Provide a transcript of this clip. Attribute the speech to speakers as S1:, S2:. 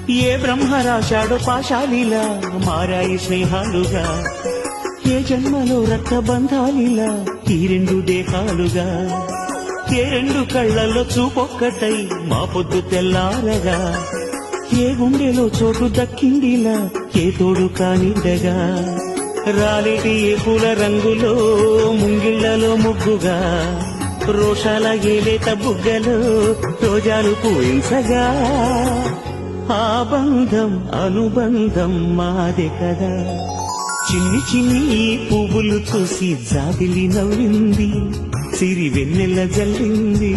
S1: ఏ బ్రహ్మ రాశాడో పాశాలిలా మారాయి స్నేహాలుగా, ఏ జన్మలో రక్త బంధాలిలా ఈ రెండు దేహాలుగా, ఏ రెండు కళ్ళల్లో చూపొక్కటై మా పొద్దు తెల్లారగా, ఏ గుండెలో చోటు దక్కిందిలా ఏ తోడు కానిండగా, రాలేటి ఏ పూల రంగులో ముంగిళ్లలో ముగ్గుగా, రోషాల ఏలేత బుగ్గలో రోజాలు పూయించగా, ఆ బంధం అనుబంధం మాదే కదా. చిన్ని చిన్ని ఈ పువ్వులు చూసి జాబిలి నవ్వింది, సిరి వెన్నెల జల్లింది.